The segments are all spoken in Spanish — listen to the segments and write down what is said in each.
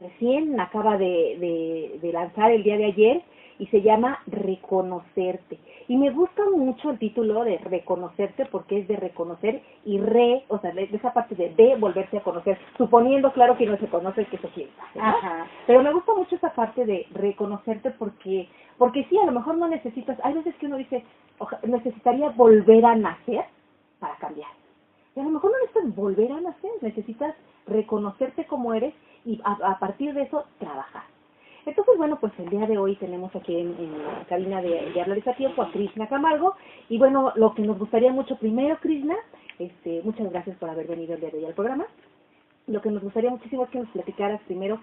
recién acaba de lanzar el día de ayer y se llama Reconocerte. Y me gusta mucho el título de Reconocerte porque es de reconocer y o sea, de esa parte de volverse a conocer, suponiendo, claro, que no se conoce, que se piensa, ¿no? Ajá. Pero me gusta mucho esa parte de reconocerte porque sí, a lo mejor no necesitas, hay veces que uno dice, necesitaría volver a nacer para cambiar. Y a lo mejor no necesitas volver a nacer, necesitas reconocerte como eres y a partir de eso trabajar. Entonces, bueno, pues el día de hoy tenemos aquí en la cabina de Hablar a Tiempo a Krishna Camargo. Y bueno, lo que nos gustaría mucho, primero, Krishna, muchas gracias por haber venido el día de hoy al programa. Lo que nos gustaría muchísimo es que nos platicaras primero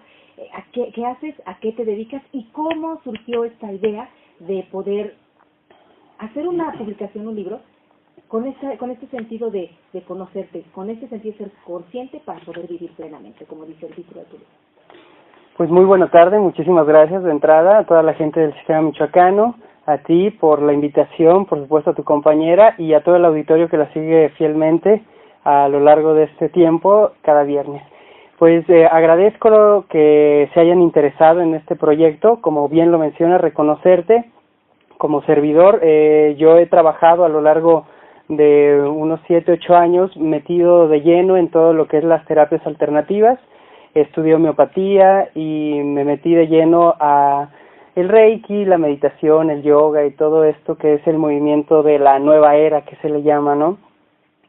qué haces, a qué te dedicas y cómo surgió esta idea de poder hacer una publicación, un libro, con este sentido de conocerte, con este sentido de ser consciente para poder vivir plenamente, como dice el título de tu libro. Pues muy buena tarde, muchísimas gracias de entrada a toda la gente del Sistema Michoacano, a ti por la invitación, por supuesto a tu compañera y a todo el auditorio que la sigue fielmente a lo largo de este tiempo, cada viernes. Pues agradezco que se hayan interesado en este proyecto, como bien lo menciona, Reconocerte. Como servidor, yo he trabajado a lo largo de unos 7, 8 años metido de lleno en todo lo que es las terapias alternativas. Estudié homeopatía y me metí de lleno a el Reiki, la meditación, el yoga y todo esto que es el movimiento de la nueva era que se le llama, ¿no?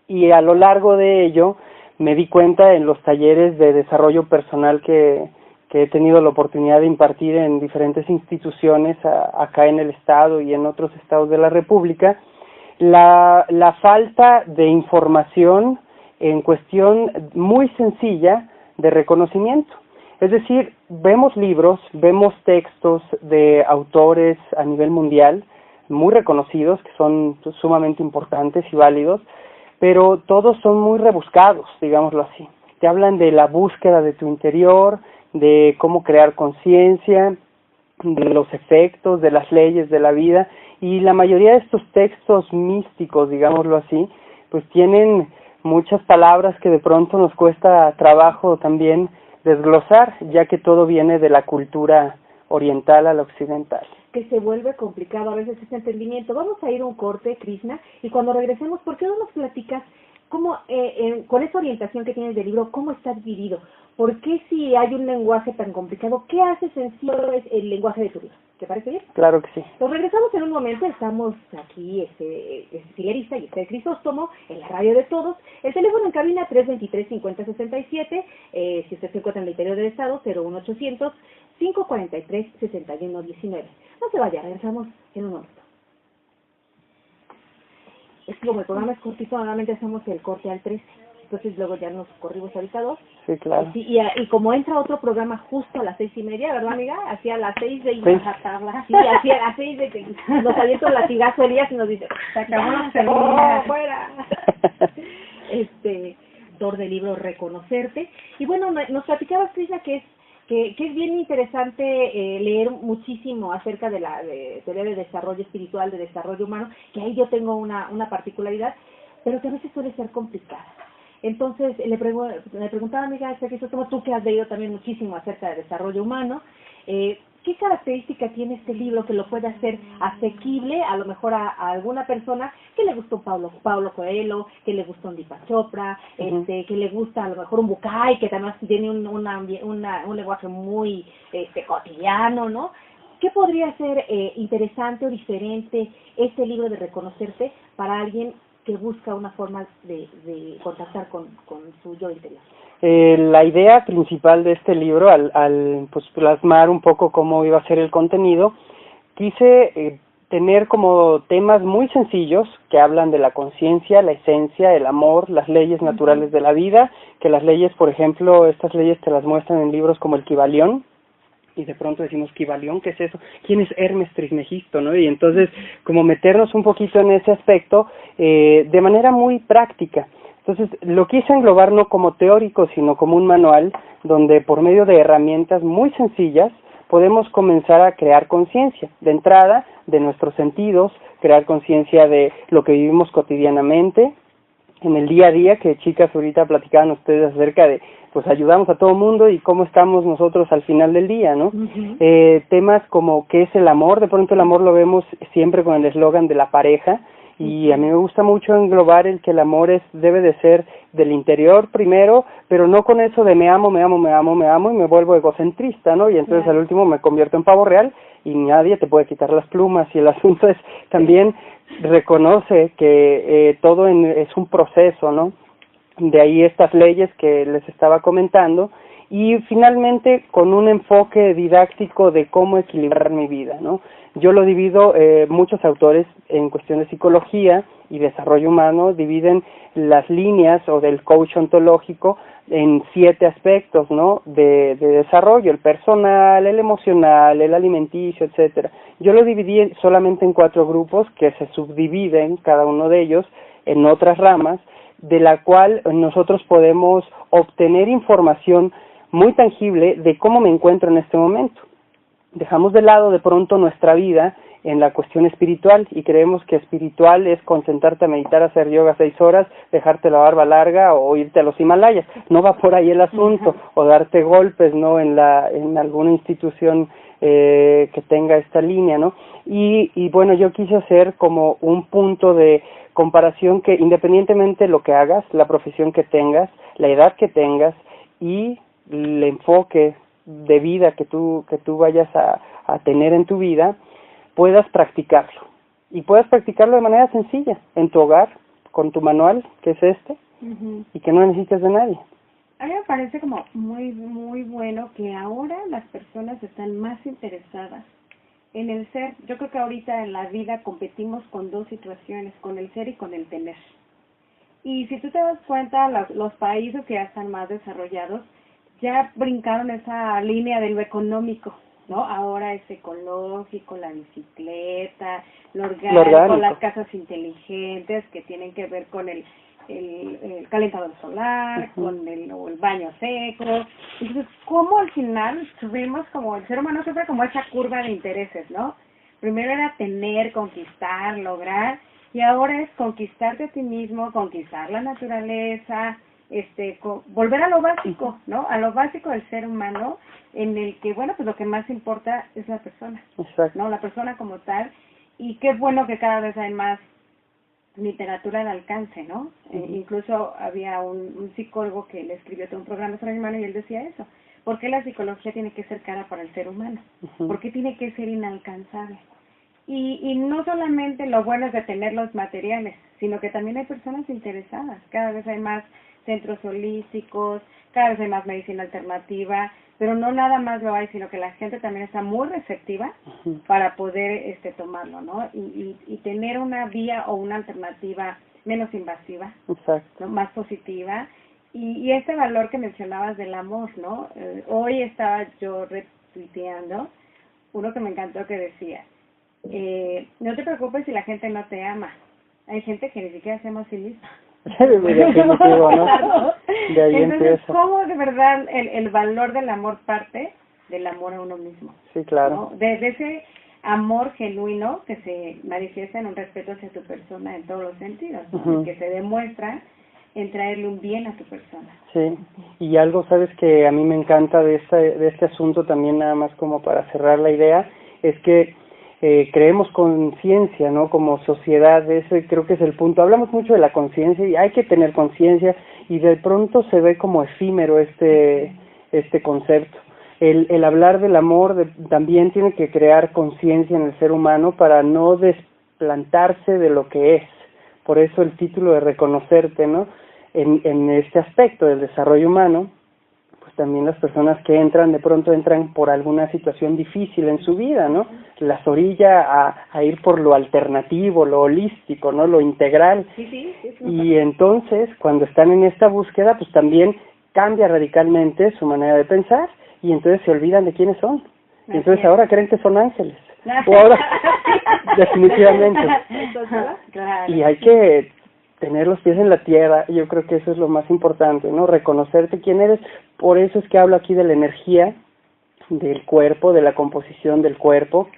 Y a lo largo de ello me di cuenta en los talleres de desarrollo personal que he tenido la oportunidad de impartir en diferentes instituciones acá en el estado y en otros estados de la República, la falta de información en cuestión muy sencilla de reconocimiento. Es decir, vemos libros, vemos textos de autores a nivel mundial muy reconocidos, que son sumamente importantes y válidos, pero todos son muy rebuscados, digámoslo así. Te hablan de la búsqueda de tu interior, de cómo crear conciencia, de los efectos, de las leyes de la vida, y la mayoría de estos textos místicos, digámoslo así, pues tienen muchas palabras que de pronto nos cuesta trabajo también desglosar, ya que todo viene de la cultura oriental a la occidental. Que se vuelve complicado a veces ese entendimiento. Vamos a ir a un corte, Krishna, y cuando regresemos, ¿por qué no nos platicas cómo, con esa orientación que tienes del libro, cómo está dividido? ¿Por qué si hay un lenguaje tan complicado, qué hace sencillo es el lenguaje de tu libro? ¿Te parece bien? Claro que sí. Nos regresamos en un momento, estamos aquí, Filerista y Crisóstomo, en la radio de todos. El teléfono en cabina 323-5067, si usted se encuentra en el interior del estado, 01800 543-6119. No se vaya, regresamos en un momento. Es que como el programa es cortito, normalmente hacemos el corte al 13. Entonces luego ya nos corrimos ahorita 2. Sí, claro. Y como entra otro programa justo a las 6:30, ¿verdad, amiga? Hacia las 6 de tabla. Sí, hacia las 6 de que nos avienta el latigazo Elías y nos dice, se acabó la semana, fuera. Autor del libro Reconocerte. Y bueno, nos platicabas, Krishna, que es bien interesante leer muchísimo acerca de la teoría de desarrollo espiritual, de desarrollo humano, que ahí yo tengo una particularidad, pero que a veces suele ser complicada. Entonces, le preguntaba a mi amiga, tú que has leído también muchísimo acerca de desarrollo humano, ¿qué característica tiene este libro que lo puede hacer asequible a lo mejor a alguna persona que le gusta un Paulo Coelho, que le gusta un Deepak Chopra, que le gusta a lo mejor un Bucay, que además tiene un lenguaje muy cotidiano, ¿no? ¿Qué podría ser interesante o diferente este libro de Reconocerte para alguien que busca una forma de contactar con su yo interior? La idea principal de este libro, al pues plasmar un poco cómo iba a ser el contenido, quise tener como temas muy sencillos que hablan de la conciencia, la esencia, el amor, las leyes naturales de la vida, que las leyes, por ejemplo, estas leyes te las muestran en libros como el Kybalión, y de pronto decimos, Kybalión, ¿qué es eso? ¿Quién es Hermes Trismegisto, no? Y entonces, como meternos un poquito en ese aspecto, de manera muy práctica. Entonces, lo quise englobar no como teórico, sino como un manual, donde por medio de herramientas muy sencillas, podemos comenzar a crear conciencia. De entrada, de nuestros sentidos, crear conciencia de lo que vivimos cotidianamente, en el día a día, que chicas ahorita platicaban ustedes acerca de pues ayudamos a todo mundo y cómo estamos nosotros al final del día, ¿no? Temas como qué es el amor, de pronto el amor lo vemos siempre con el eslogan de la pareja, y a mí me gusta mucho englobar el que el amor debe de ser del interior primero, pero no con eso de me amo y me vuelvo egocentrista, ¿no? Y entonces al último me convierto en pavo real y nadie te puede quitar las plumas, y el asunto es también reconoce que todo es un proceso, ¿no? De ahí estas leyes que les estaba comentando, y finalmente con un enfoque didáctico de cómo equilibrar mi vida, ¿no? Yo lo divido, muchos autores en cuestión de psicología y desarrollo humano dividen las líneas o del coach ontológico en 7 aspectos, ¿no? De desarrollo: el personal, el emocional, el alimenticio, etcétera. Yo lo dividí solamente en 4 grupos que se subdividen cada uno de ellos en otras ramas, de la cual nosotros podemos obtener información muy tangible de cómo me encuentro en este momento. Dejamos de lado de pronto nuestra vida en la cuestión espiritual y creemos que espiritual es concentrarte a meditar, hacer yoga 6 horas, dejarte la barba larga o irte a los Himalayas. No va por ahí el asunto, o darte golpes, ¿no? En alguna institución que tenga esta línea, ¿no? Y bueno, yo quise hacer como un punto de comparación que independientemente de lo que hagas, la profesión que tengas, la edad que tengas y el enfoque de vida que tú vayas a tener en tu vida, puedas practicarlo. Y puedas practicarlo de manera sencilla, en tu hogar, con tu manual, que es y que no necesites de nadie. A mí me parece como muy, muy bueno que ahora las personas están más interesadas en el ser. Yo creo que ahorita en la vida competimos con 2 situaciones, con el ser y con el tener. Y si tú te das cuenta, los países que ya están más desarrollados ya brincaron esa línea de lo económico, ¿no? Ahora es ecológico, la bicicleta, lo orgánico, las casas inteligentes que tienen que ver con el calentador solar, con el baño seco. Entonces, ¿cómo al final subimos como el ser humano sufre como esa curva de intereses, ¿no? Primero era tener, conquistar, lograr, y ahora es conquistarte a ti mismo, conquistar la naturaleza, volver a lo básico, ¿no? A lo básico del ser humano, en el que, bueno, pues lo que más importa es la persona, ¿no? La persona como tal, y qué bueno que cada vez hay más literatura al alcance, ¿no? Incluso había un psicólogo que le escribió todo un programa sobre el humano y él decía eso. ¿Por qué la psicología tiene que ser cara para el ser humano? ¿Por qué tiene que ser inalcanzable? Y no solamente lo bueno es de tener los materiales, sino que también hay personas interesadas. Cada vez hay más centros holísticos, cada vez hay más medicina alternativa, pero no nada más lo hay, sino que la gente también está muy receptiva para poder tomarlo, ¿no? Y tener una vía o una alternativa menos invasiva, ¿no? Más positiva. Y este valor que mencionabas del amor, ¿no? Hoy estaba yo retuiteando uno que me encantó que decía, no te preocupes si la gente no te ama. Hay gente que ni siquiera se ama a sí misma. Definitivo, ¿no? De ahí entonces, empieza. ¿cómo de verdad el valor del amor parte del amor a uno mismo? Sí, claro. ¿No? De ese amor genuino que se manifiesta en un respeto hacia tu persona en todos los sentidos, ¿no? Que se demuestra en traerle un bien a tu persona. Sí, y algo, sabes, que a mí me encanta de este asunto también, nada más como para cerrar la idea, es que creemos conciencia, ¿no? Como sociedad, ese creo que es el punto. Hablamos mucho de la conciencia y hay que tener conciencia, y de pronto se ve como efímero este concepto. El hablar del amor también tiene que crear conciencia en el ser humano para no desplantarse de lo que es. Por eso el título de reconocerte, ¿no? En este aspecto del desarrollo humano, pues también las personas que de pronto entran por alguna situación difícil en su vida, ¿no? Las orilla a ir por lo alternativo, lo holístico, ¿no? Lo integral. Sí, y entonces, cuando están en esta búsqueda, pues también cambia radicalmente su manera de pensar, y entonces se olvidan de quiénes son. Y entonces ahora creen que son ángeles. O ahora, definitivamente. Y hay que tener los pies en la tierra. Yo creo que eso es lo más importante, ¿no? Reconocerte quién eres. Por eso es que hablo aquí de la energía del cuerpo, de la composición del cuerpo.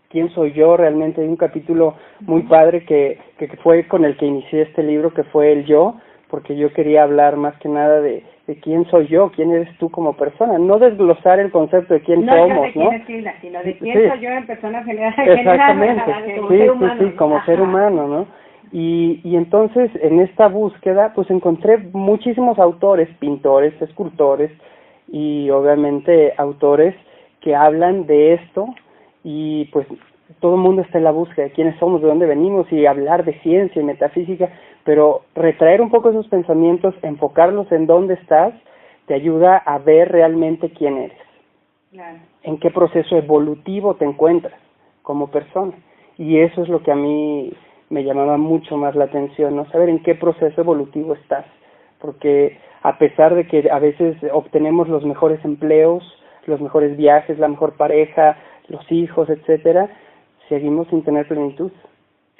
¿Quién soy yo realmente? Hay un capítulo muy padre que fue con el que inicié este libro, que fue el yo, porque yo quería hablar más que nada de de quién soy yo, quién eres tú como persona, no desglosar el concepto de quién somos, ¿no? Sino de quién soy yo en persona general. Exactamente, como ser humano, ¿no? Y entonces en esta búsqueda pues encontré muchísimos autores, pintores, escultores y obviamente autores que hablan de esto y pues todo el mundo está en la búsqueda de quiénes somos, de dónde venimos y hablar de ciencia y metafísica, pero retraer un poco esos pensamientos, enfocarlos en dónde estás, te ayuda a ver realmente quién eres. Claro. En qué proceso evolutivo te encuentras como persona. Y eso es lo que a mí me llamaba mucho más la atención, ¿no? Saber en qué proceso evolutivo estás. Porque a pesar de que a veces obtenemos los mejores empleos, los mejores viajes, la mejor pareja, los hijos, etcétera, seguimos sin tener plenitud.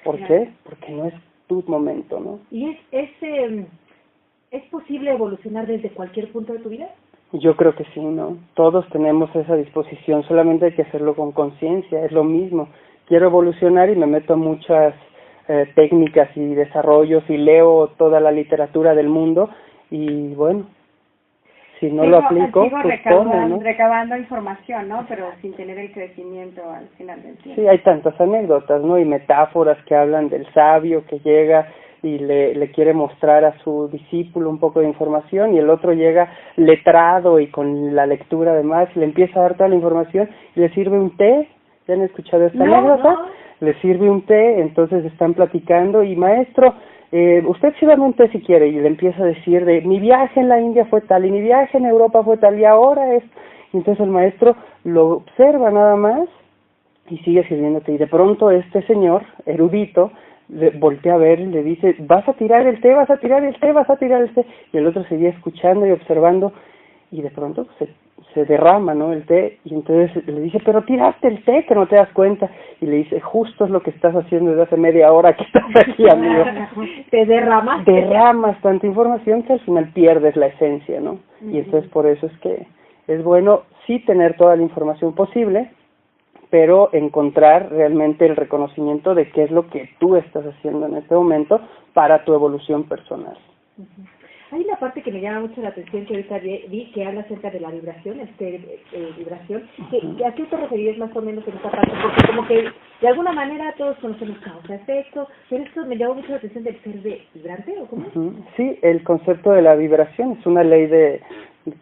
¿Por qué? Porque no es tu momento, ¿no? ¿Y es posible evolucionar desde cualquier punto de tu vida? Yo creo que sí, ¿no? Todos tenemos esa disposición, solamente hay que hacerlo con conciencia, es lo mismo. Quiero evolucionar y me meto a muchas técnicas y desarrollos y leo toda la literatura del mundo y bueno, si no lo aplico, pues ¿cómo, no? Recabando información, ¿no? Pero sin tener el crecimiento al final del tiempo. Sí, hay tantas anécdotas, ¿no? Y metáforas que hablan del sabio que llega y le quiere mostrar a su discípulo un poco de información y el otro llega letrado y con la lectura además le empieza a dar toda la información y le sirve un té. ¿Ya han escuchado esta anécdota? No. Le sirve un té, entonces están platicando y maestro, usted sírvame un té si quiere, y le empieza a decir de mi viaje en la India fue tal y mi viaje en Europa fue tal y ahora es, y entonces el maestro lo observa nada más y sigue sirviéndote y de pronto este señor erudito le voltea a ver y le dice vas a tirar el té, vas a tirar el té, vas a tirar el té, y el otro seguía escuchando y observando y de pronto se derrama, ¿no? El té, y entonces le dice, pero tiraste el té, que no te das cuenta, y le dice, justo es lo que estás haciendo desde hace media hora que estás aquí, amigo. Te derramas. Derramas tanta información que al final pierdes la esencia, ¿no? Y entonces por eso es que es bueno sí tener toda la información posible, pero encontrar realmente el reconocimiento de qué es lo que tú estás haciendo en este momento para tu evolución personal. Hay una parte que me llama mucho la atención que ahorita vi que habla acerca de la vibración, vibración. ¿A qué te referirías más o menos en esta parte? Porque como que de alguna manera todos conocemos causa-efecto, pero esto me llamó mucho la atención del ser vibrante, ¿o cómo? Sí, el concepto de la vibración es una ley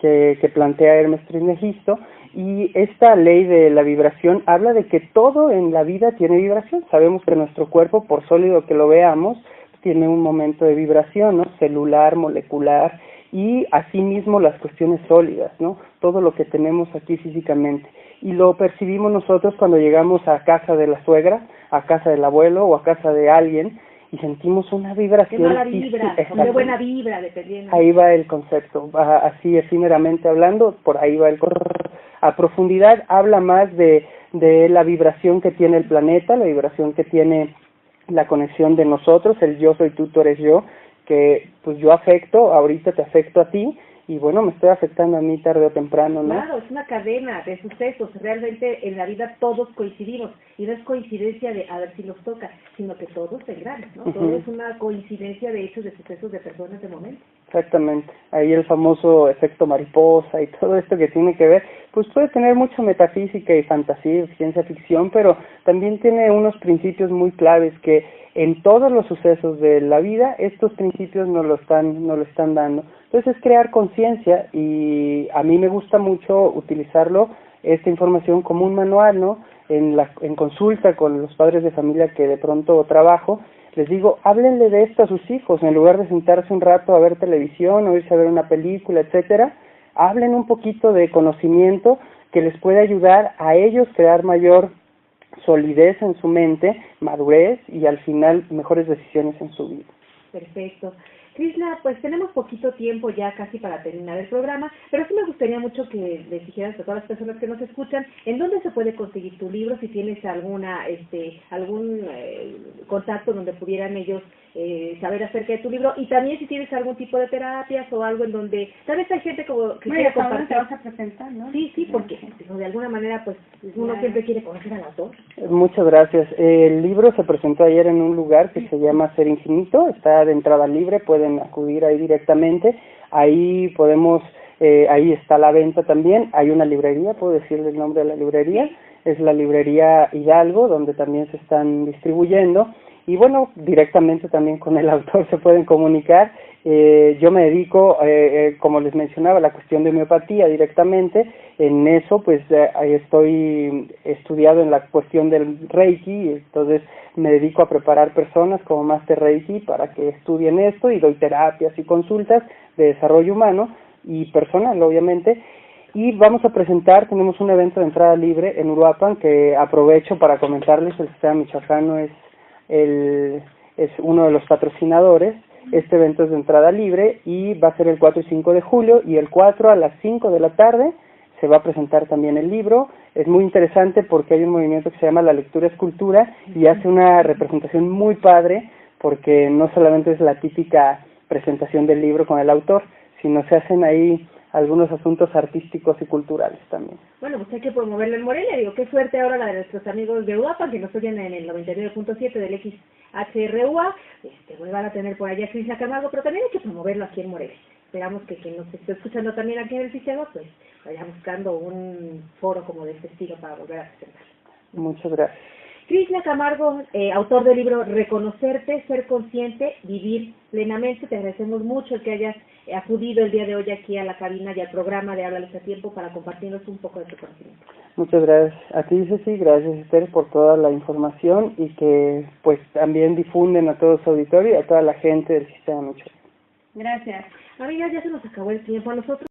que plantea Hermes Trismegisto, y esta ley de la vibración habla de que todo en la vida tiene vibración. Sabemos que nuestro cuerpo, por sólido que lo veamos, tiene un momento de vibración, ¿no? Celular, molecular y asimismo las cuestiones sólidas, ¿no? Todo lo que tenemos aquí físicamente. Y lo percibimos nosotros cuando llegamos a casa de la suegra, a casa del abuelo o a casa de alguien y sentimos una vibración. Qué mala vibra, qué buena vibra, dependiendo. Ahí va el concepto, así efímeramente hablando, por ahí va el concepto. A profundidad habla más de la vibración que tiene el planeta, la vibración que tiene la conexión de nosotros, el yo soy tú, tú eres yo, que pues yo afecto, ahorita te afecto a ti, y bueno, me estoy afectando a mí tarde o temprano, ¿no? Claro, es una cadena de sucesos, realmente en la vida todos coincidimos, y no es coincidencia de a ver si nos toca, sino que todos se engranan, ¿no? Todo es una coincidencia de hechos, de sucesos, de personas, de momentos. Exactamente, ahí el famoso efecto mariposa y todo esto que tiene que ver, pues puede tener mucha metafísica y fantasía y ciencia ficción, pero también tiene unos principios muy claves que en todos los sucesos de la vida estos principios nos lo están dando. Entonces es crear conciencia y a mí me gusta mucho utilizarlo, esta información como un manual, ¿no? En consulta con los padres de familia que de pronto trabajo, les digo, háblenle de esto a sus hijos, en lugar de sentarse un rato a ver televisión o irse a ver una película, etcétera, hablen un poquito de conocimiento que les puede ayudar a ellos crear mayor solidez en su mente, madurez y al final mejores decisiones en su vida. Perfecto. Krishna, pues tenemos poquito tiempo ya casi para terminar el programa, pero sí me gustaría mucho que les dijeras a todas las personas que nos escuchan en dónde se puede conseguir tu libro, si tienes algún contacto donde pudieran ellos saber acerca de tu libro, y también si tienes algún tipo de terapias o algo en donde tal vez hay gente como que quiere compartir. Te vas a presentar, ¿no? Sí, porque de alguna manera pues uno siempre quiere conocer al autor. Muchas gracias. El libro se presentó ayer en un lugar que se llama Ser Infinito, está de entrada libre, pueden acudir ahí directamente, ahí podemos, ahí está la venta también, hay una librería, puedo decirle el nombre de la librería, es la librería Hidalgo, donde también se están distribuyendo. Y bueno, directamente también con el autor se pueden comunicar. Yo me dedico, como les mencionaba, a la cuestión de homeopatía directamente. En eso, pues, estoy estudiado en la cuestión del Reiki, entonces me dedico a preparar personas como Master Reiki para que estudien esto y doy terapias y consultas de desarrollo humano y personal, obviamente. Y vamos a presentar, tenemos un evento de entrada libre en Uruapan que aprovecho para comentarles, el Sistema Michoacano es uno de los patrocinadores. Este evento es de entrada libre y va a ser el 4 y 5 de julio, y el 4 a las 5 de la tarde se va a presentar también el libro. Es muy interesante porque hay un movimiento que se llama La Lectura es Cultura y hace una representación muy padre, porque no solamente es la típica presentación del libro con el autor, sino se hacen ahí algunos asuntos artísticos y culturales también. Bueno, pues hay que promoverlo en Morelia. Digo, qué suerte ahora la de nuestros amigos de UAPA, que nos oyen en el 99.7 del XHRUA. Van a tener por allá a Cris Camargo, pero también hay que promoverlo aquí en Morelia. Esperamos que quien nos esté escuchando también aquí en el sistema, pues vaya buscando un foro como de este estilo para volver a presentar. Muchas gracias. Krishna Camargo, autor del libro Reconocerte, Ser Consciente, Vivir Plenamente. Te agradecemos mucho el que hayas acudido el día de hoy aquí a la cabina y al programa de Háblales a Tiempo para compartirnos un poco de tu conocimiento. Muchas gracias a ti, Ceci, gracias Esther por toda la información y que pues también difunden a todo su auditorio y a toda la gente del Sistema Michoacán. Gracias. Amigas, ya se nos acabó el tiempo a nosotros.